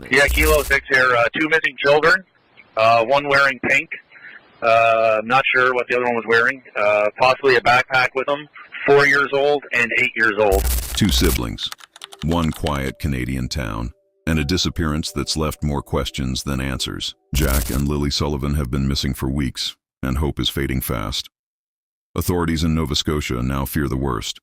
Yeah, Kilo 6 here. Two missing children, one wearing pink. I'm not sure what the other one was wearing. Possibly a backpack with them. 4 years old and 8 years old. Two siblings, one quiet Canadian town, and a disappearance that's left more questions than answers. Jack and Lilly Sullivan have been missing for weeks, and hope is fading fast. Authorities in Nova Scotia now fear the worst,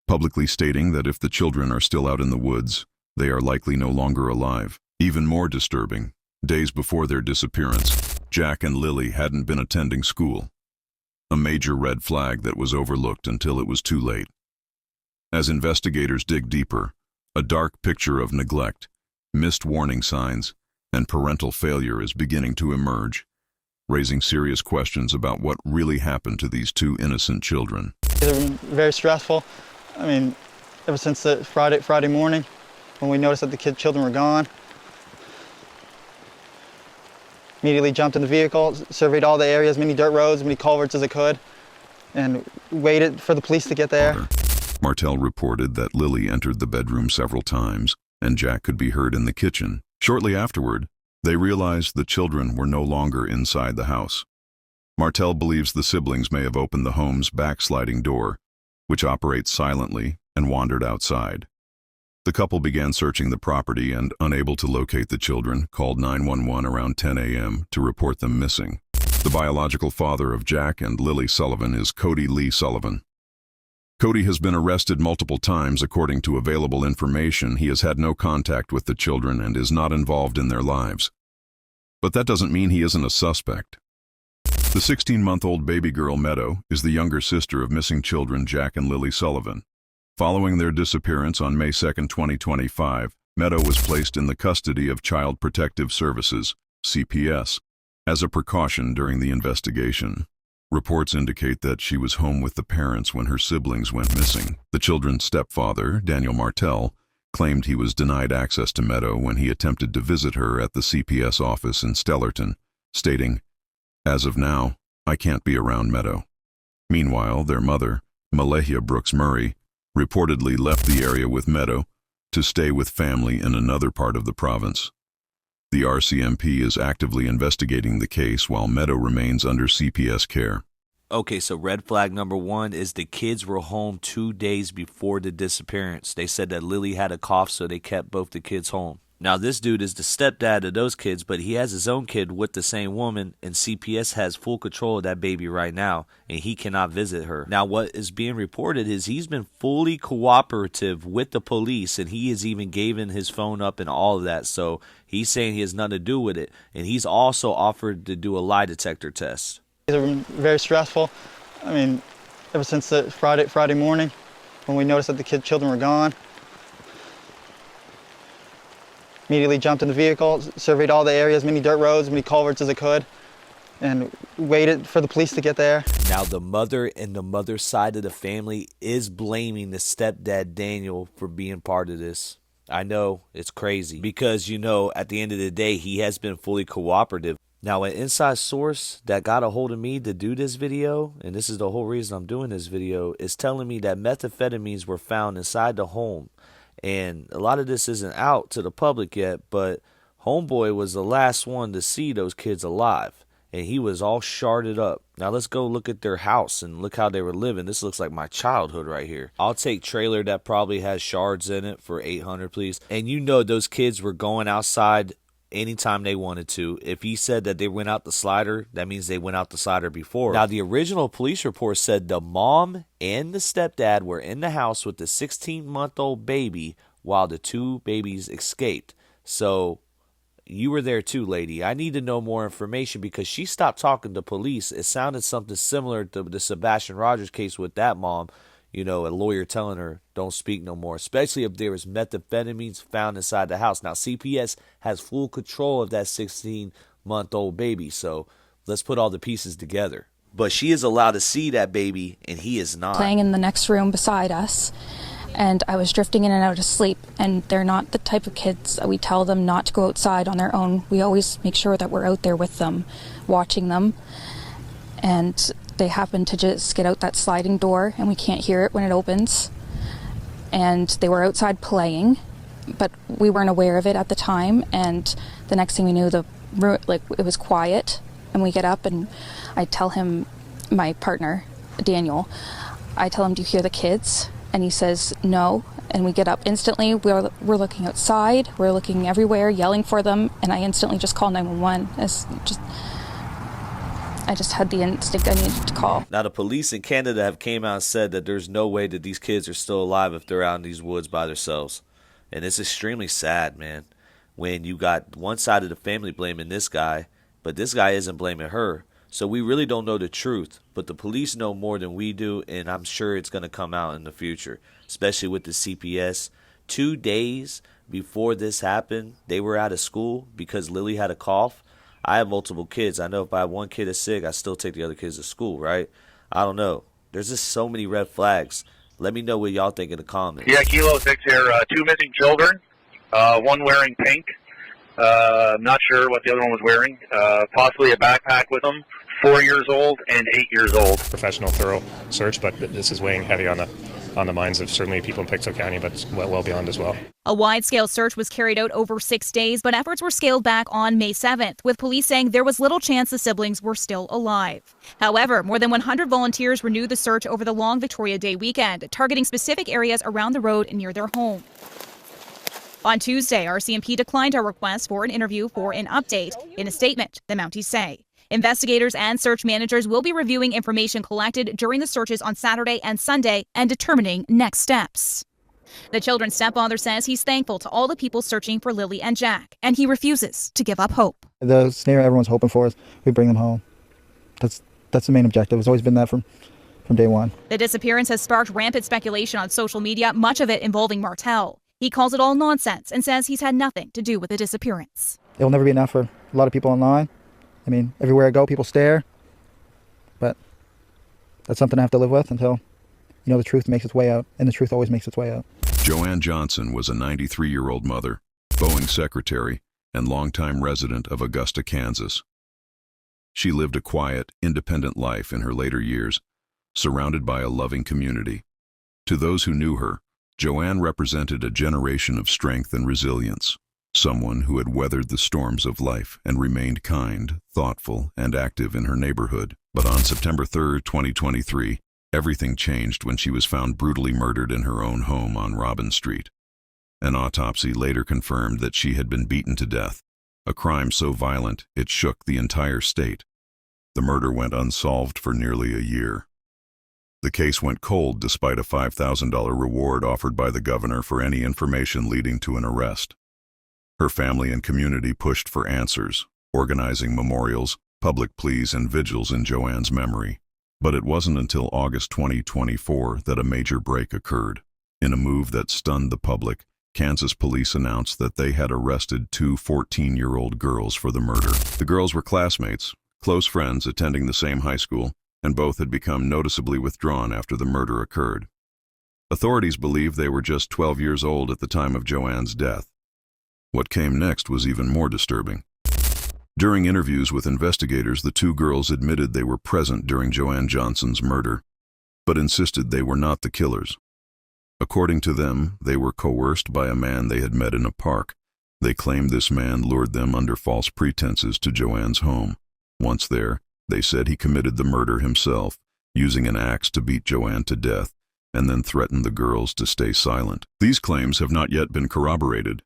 publicly stating that if the children are still out in the woods, they are likely no longer alive. Even more disturbing, days before their disappearance, Jack and Lilly hadn't been attending school. A major red flag that was overlooked until it was too late. As investigators dig deeper, a dark picture of neglect, missed warning signs, and parental failure is beginning to emerge, raising serious questions about what really happened to these two innocent children. It's very stressful. I mean, ever since the Friday morning, when we noticed that the children were gone, immediately jumped in the vehicle, surveyed all the areas, many dirt roads, many culverts as I could, and waited for the police to get there. Martell reported that Lilly entered the bedroom several times, and Jack could be heard in the kitchen. Shortly afterward, they realized the children were no longer inside the house. Martell believes the siblings may have opened the home's backsliding door, which operates silently, and wandered outside. The couple began searching the property and, unable to locate the children, called 911 around 10 a.m. to report them missing. The biological father of Jack and Lilly Sullivan is Lilly Sullivan. Cody has been arrested multiple times. According to available information, he has had no contact with the children and is not involved in their lives. But that doesn't mean he isn't a suspect. The 16-month-old baby girl Meadow is the younger sister of missing children Jack and Lilly Sullivan. Following their disappearance on May 2, 2025, Meadow was placed in the custody of Child Protective Services, CPS, as a precaution during the investigation. Reports indicate that she was home with the parents when her siblings went missing. The children's stepfather, Daniel Martell, claimed he was denied access to Meadow when he attempted to visit her at the CPS office in Stellarton, stating, "As of now, I can't be around Meadow." Meanwhile, their mother, Malehya Brooks-Murray, reportedly left the area with Meadow to stay with family in another part of the province. The RCMP is actively investigating the case while Meadow remains under CPS care. Okay, so red flag number one is the kids were home 2 days before the disappearance. They said that Lilly had a cough, so they kept both the kids home. Now, this dude is the stepdad of those kids, but he has his own kid with the same woman, and CPS has full control of that baby right now, and he cannot visit her. Now, what is being reported is he's been fully cooperative with the police, and he has even given his phone up and all of that, so he's saying he has nothing to do with it, and he's also offered to do a lie detector test. It's very stressful. I mean, ever since the Friday morning, when we noticed that the children were gone, immediately jumped in the vehicle, surveyed all the areas, many dirt roads, many culverts as I could, and waited for the police to get there. Now, the mother and the mother's side of the family is blaming the stepdad, Daniel, for being part of this. I know, it's crazy, because, you know, at the end of the day, he has been fully cooperative. Now, an inside source that got a hold of me to do this video, and this is the whole reason I'm doing this video, is telling me that methamphetamines were found inside the home. And a lot of this isn't out to the public yet, but homeboy was the last one to see those kids alive, and he was all sharded up. Now let's go look at their house and look how they were living. This looks like my childhood right here. I'll take trailer that probably has shards in it for $800, please. And you know those kids were going outside anytime they wanted to. If he said that they went out the slider, that means they went out the slider before. Now, the original police report said the mom and the stepdad were in the house with the 16-month-old baby while the two babies escaped. So you were there too, lady. I need to know more information because she stopped talking to police. It sounded something similar to the Sebastian Rogers case with that mom. You know, a lawyer telling her, don't speak no more, especially if there was methamphetamines found inside the house. Now, CPS has full control of that 16-month-old baby, so let's put all the pieces together. But she is allowed to see that baby, and he is not. Playing in the next room beside us, and I was drifting in and out of sleep, and they're not the type of kids that we tell them not to go outside on their own. We always make sure that we're out there with them, watching them, and they happen to just get out that sliding door and we can't hear it when it opens. And they were outside playing but we weren't aware of it at the time. And the next thing we knew, it was quiet. And we get up and I tell him, my partner, Daniel, I tell him, "Do you hear the kids?" And he says, "No." And we get up instantly. We're looking outside. We're looking everywhere, yelling for them. And I instantly just call 911. I just had the instinct I needed to call. Now, the police in Canada have came out and said that there's no way that these kids are still alive if they're out in these woods by themselves. And it's extremely sad, man, when you got one side of the family blaming this guy, but this guy isn't blaming her. So we really don't know the truth, but the police know more than we do, and I'm sure it's going to come out in the future, especially with the CPS. 2 days before this happened, they were out of school because Lily had a cough. I have multiple kids. I know if I have one kid is sick, I still take the other kids to school, right? I don't know. There's just so many red flags. Let me know what y'all think in the comments. Yeah, Kilo 6 here. 2 missing children, one wearing pink. Not sure what the other one was wearing. Possibly a backpack with them. 4 years old and 8 years old. Professional, thorough search, but this is weighing heavy on the minds of certainly people in Pictou County, but well beyond as well. A wide-scale search was carried out over 6 days, but efforts were scaled back on May 7th, with police saying there was little chance the siblings were still alive. However, more than 100 volunteers renewed the search over the long Victoria Day weekend, targeting specific areas around the road near their home. On Tuesday, RCMP declined our request for an interview for an update. In a statement, the Mounties say investigators and search managers will be reviewing information collected during the searches on Saturday and Sunday and determining next steps. The children's stepfather says he's thankful to all the people searching for Lily and Jack, and he refuses to give up hope. The scenario everyone's hoping for is we bring them home. That's the main objective. It's always been that from day one. The disappearance has sparked rampant speculation on social media, much of it involving Martell. He calls it all nonsense and says he's had nothing to do with the disappearance. It will never be enough for a lot of people online. I mean, everywhere I go, people stare. But that's something I have to live with until, the truth makes its way out. And the truth always makes its way out. Joanne Johnson was a 93-year-old mother, Boeing secretary, and longtime resident of Augusta, Kansas. She lived a quiet, independent life in her later years, surrounded by a loving community. To those who knew her, Joanne represented a generation of strength and resilience, someone who had weathered the storms of life and remained kind, thoughtful, and active in her neighborhood. But on September 3, 2023, everything changed when she was found brutally murdered in her own home on Robin Street. An autopsy later confirmed that she had been beaten to death, a crime so violent it shook the entire state. The murder went unsolved for nearly a year. The case went cold despite a $5,000 reward offered by the governor for any information leading to an arrest. Her family and community pushed for answers, organizing memorials, public pleas, and vigils in Joanne's memory. But it wasn't until August 2024 that a major break occurred. In a move that stunned the public, Kansas police announced that they had arrested 2 14-year-old girls for the murder. The girls were classmates, close friends attending the same high school, and both had become noticeably withdrawn after the murder occurred. Authorities believe they were just 12 years old at the time of Joanne's death. What came next was even more disturbing. During interviews with investigators, the 2 girls admitted they were present during Joanne Johnson's murder, but insisted they were not the killers. According to them, they were coerced by a man they had met in a park. They claimed this man lured them under false pretenses to Joanne's home. Once there, they said he committed the murder himself, using an axe to beat Joanne to death, and then threatened the girls to stay silent. These claims have not yet been corroborated,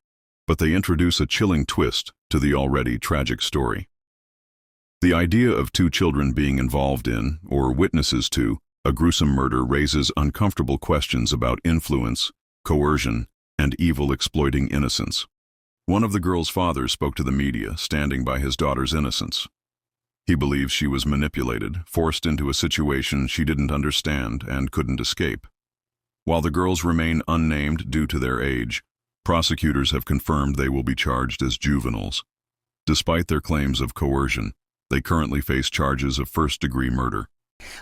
but they introduce a chilling twist to the already tragic story. The idea of 2 children being involved in, or witnesses to, a gruesome murder raises uncomfortable questions about influence, coercion, and evil exploiting innocence. One of the girls' fathers spoke to the media, standing by his daughter's innocence. He believes she was manipulated, forced into a situation she didn't understand and couldn't escape. While the girls remain unnamed due to their age, prosecutors have confirmed they will be charged as juveniles. Despite their claims of coercion, they currently face charges of first-degree murder.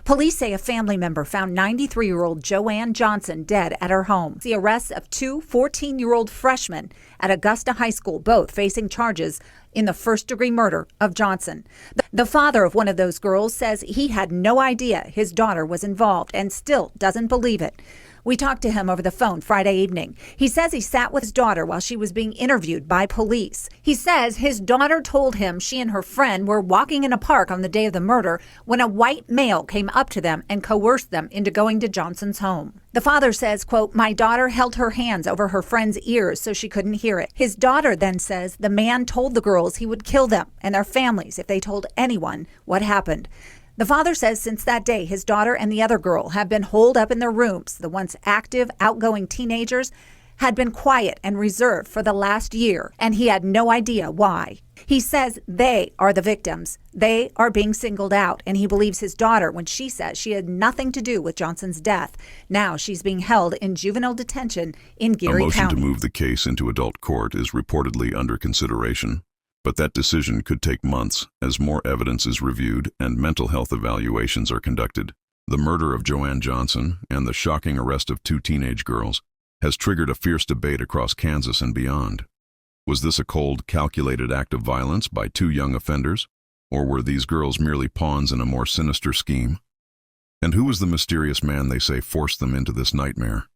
Police say a family member found 93-year-old Joanne Johnson dead at her home. The arrests of 2 14-year-old freshmen at Augusta High School, both facing charges in the first-degree murder of Johnson. The father of one of those girls says he had no idea his daughter was involved and still doesn't believe it. We talked to him over the phone Friday evening. He says he sat with his daughter while she was being interviewed by police. He says his daughter told him she and her friend were walking in a park on the day of the murder when a white male came up to them and coerced them into going to Johnson's home. The father says, quote, "My daughter held her hands over her friend's ears so she couldn't hear it." His daughter then says the man told the girls he would kill them and their families if they told anyone what happened. The father says since that day, his daughter and the other girl have been holed up in their rooms. The once active, outgoing teenagers had been quiet and reserved for the last year, and he had no idea why. He says they are the victims. They are being singled out, and he believes his daughter when she says she had nothing to do with Johnson's death. Now she's being held in juvenile detention in Geary County. A motion County. to move the case into adult court is reportedly under consideration, but that decision could take months as more evidence is reviewed and mental health evaluations are conducted. The murder of Joanne Johnson and the shocking arrest of 2 teenage girls has triggered a fierce debate across Kansas and beyond. Was this a cold, calculated act of violence by 2 young offenders, or were these girls merely pawns in a more sinister scheme? And who was the mysterious man they say forced them into this nightmare?